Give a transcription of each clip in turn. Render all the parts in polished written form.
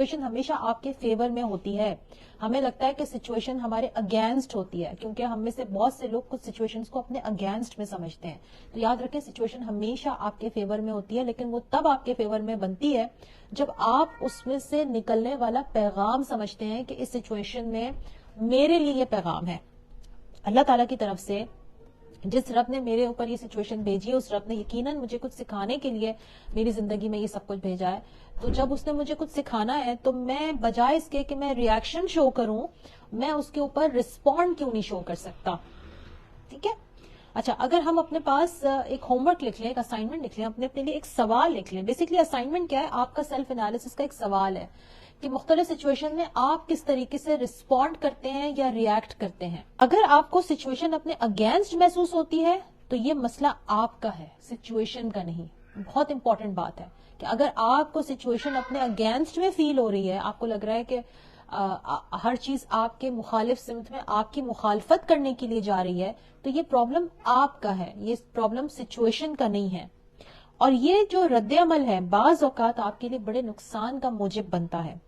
Situation हमेशा आपके favour में होती है। हमें लगता है कि सिचुएशन हमारे अगेंस्ट होती है, क्योंकि हम में से बहुत से लोग कुछ सिचुएशंस को अपने अगेंस्ट में समझते हैं। तो याद रखें, सिचुएशन हमेशा आपके फेवर में होती है, लेकिन वो तब आपके फेवर में बनती है जब आप उसमें से निकलने वाला पैगाम समझते हैं कि इस सिचुएशन में मेरे लिए ये पैगाम है अल्लाह ताला की तरफ से। जिस रब ने मेरे ऊपर ये सिचुएशन भेजी है, उस रब ने यकीनन मुझे कुछ सिखाने के लिए मेरी जिंदगी में ये सब कुछ भेजा है। तो जब उसने मुझे कुछ सिखाना है, तो मैं बजाय इसके कि मैं रिएक्शन शो करूं, मैं उसके ऊपर रिस्पॉन्ड क्यों नहीं शो कर सकता? ठीक है। अच्छा, अगर हम अपने पास एक होमवर्क लिख लें, एक असाइनमेंट लिख लें, अपने लिए एक सवाल लिख लें। बेसिकली असाइनमेंट क्या है? आपका सेल्फ एनालिसिस का एक सवाल है कि मुख्तलिफ सिचुएशन में आप किस तरीके से रिस्पॉन्ड करते हैं या रिएक्ट करते हैं। अगर आपको सिचुएशन अपने अगेंस्ट महसूस होती है, तो ये मसला आपका है, सिचुएशन का नहीं। बहुत इंपॉर्टेंट बात है कि अगर आपको सिचुएशन अपने अगेंस्ट में फील हो रही है, आपको लग रहा है कि हर चीज आपके मुखालिफ सिमत में आपकी मुखालफत करने के लिए जा रही है, तो ये प्रॉब्लम आपका है, ये प्रॉब्लम सिचुएशन का नहीं है। और ये जो रद्द अमल है बाज औकात आपके लिए बड़े नुकसान का मूजिब बनता है।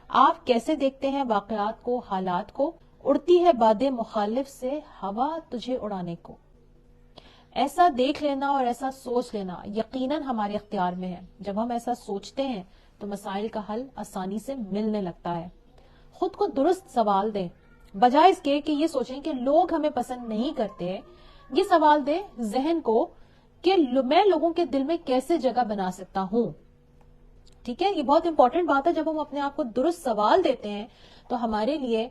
आप कैसे देखते हैं वाकयात को, हालात को? उड़ती है बादे मुखालिफ से हवा तुझे उड़ाने को। ऐसा देख लेना और ऐसा सोच लेना यकीनन हमारे इख्तियार में है। जब हम ऐसा सोचते हैं तो मसाइल का हल आसानी से मिलने लगता है। खुद को दुरुस्त सवाल दें, बजाय इसके कि ये सोचें कि लोग हमें पसंद नहीं करते। ये सवाल दें जहन को कि मैं लोगों के दिल में कैसे जगह बना सकता हूं। ठीक है, ये बहुत इंपॉर्टेंट बात है। जब हम अपने आप को दुरुस्त सवाल देते हैं तो हमारे लिए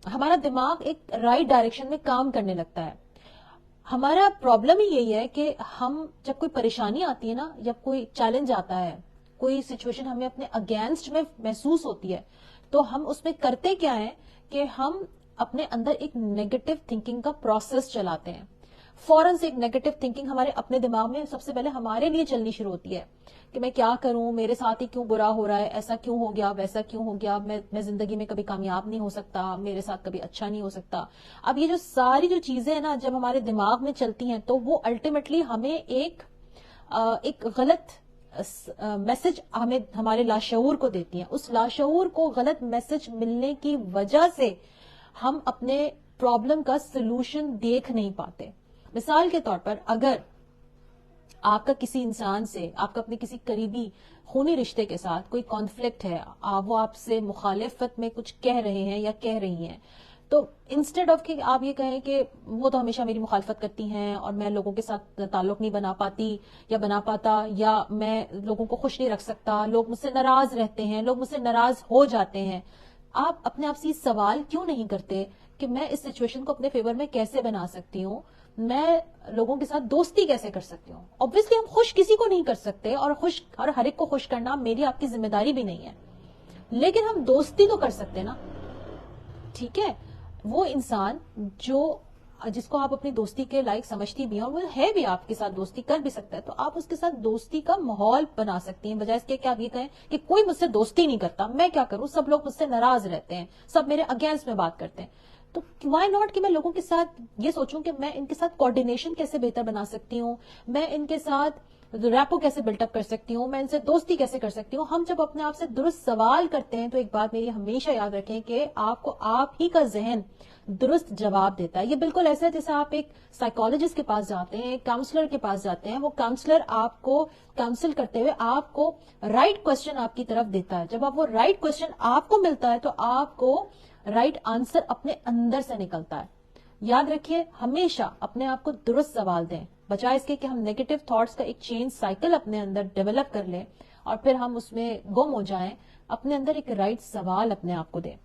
हमारा दिमाग एक राइट डायरेक्शन में काम करने लगता है। हमारा प्रॉब्लम ही यही है कि हम जब कोई परेशानी आती है ना, जब कोई चैलेंज आता है, कोई सिचुएशन हमें अपने अगेंस्ट में महसूस होती है, तो हम उसमें करते क्या है कि हम अपने अंदर एक नेगेटिव थिंकिंग का प्रोसेस चलाते हैं। फौरन से एक नेगेटिव थिंकिंग हमारे अपने दिमाग में सबसे पहले हमारे लिए चलनी शुरू होती है कि मैं क्या करूं, मेरे साथ ही क्यों बुरा हो रहा है, ऐसा क्यों हो गया, वैसा क्यों हो गया, मैं जिंदगी में कभी कामयाब नहीं हो सकता, मेरे साथ कभी अच्छा नहीं हो सकता। अब ये जो सारी जो चीजें हैं ना, जब हमारे दिमाग में चलती हैं, तो वो अल्टीमेटली हमें एक गलत मैसेज हमें हमारे लाशऊर को देती हैं। उस लाशऊर को गलत मैसेज मिलने की वजह से हम अपने प्रॉब्लम का सोल्यूशन देख नहीं पाते। मिसाल के तौर पर, अगर आपका किसी इंसान से, आपका अपने किसी करीबी खूनी रिश्ते के साथ कोई कॉन्फ्लिक्ट है, वो आपसे मुखालिफत में कुछ कह रहे हैं या कह रही हैं, तो इंस्टेड ऑफ कि आप ये कहें कि वो तो हमेशा मेरी मुखालफत करती हैं और मैं लोगों के साथ ताल्लुक नहीं बना पाती या बना पाता, या मैं लोगों को खुश नहीं रख सकता, लोग मुझसे नाराज रहते हैं, लोग मुझसे नाराज हो जाते हैं, आप अपने आप से सवाल क्यों नहीं करते कि मैं इस सिचुएशन को अपने फेवर में कैसे बना सकती हूँ, मैं लोगों के साथ दोस्ती कैसे कर सकती हूँ? ऑब्वियसली हम खुश किसी को नहीं कर सकते, और हर एक को खुश करना मेरी आपकी जिम्मेदारी भी नहीं है, लेकिन हम दोस्ती तो कर सकते ना। ठीक है, वो इंसान जिसको आप अपनी दोस्ती के लायक समझती भी हैं और वो है भी, आपके साथ दोस्ती कर भी सकता है, तो आप उसके साथ दोस्ती का माहौल बना सकती हैं, बजाय इसके कि आप ये कहें कि कोई मुझसे दोस्ती नहीं करता, मैं क्या करूं, सब लोग मुझसे नाराज रहते हैं, सब मेरे अगेंस्ट में बात करते हैं। तो व्हाई नॉट कि मैं लोगों के साथ ये सोचूं कि मैं इनके साथ कोऑर्डिनेशन कैसे बेहतर बना सकती हूँ, मैं इनके साथ रैपो कैसे बिल्टअप कर सकती हूँ, मैं इनसे दोस्ती कैसे कर सकती हूँ। हम जब अपने आप से दुरुस्त सवाल करते हैं, तो एक बात मेरी हमेशा याद रखें कि आपको आप ही का जहन दुरुस्त जवाब देता है। ये बिल्कुल ऐसा है जैसे आप एक साइकोलॉजिस्ट के पास जाते हैं, काउंसलर के पास जाते हैं, वो काउंसलर आपको काउंसिल करते हुए आपको राइट क्वेश्चन आपकी तरफ देता है। जब आप वो राइट क्वेश्चन आपको मिलता है, तो आपको राइट आंसर अपने अंदर से निकलता है। याद रखिए, हमेशा अपने आप को दुरुस्त सवाल दें, बजाय इसके कि हम नेगेटिव थॉट्स का एक चेन साइकिल अपने अंदर डेवलप कर लें और फिर हम उसमें गुम हो जाएं। अपने अंदर एक राइट सवाल अपने आप को दें।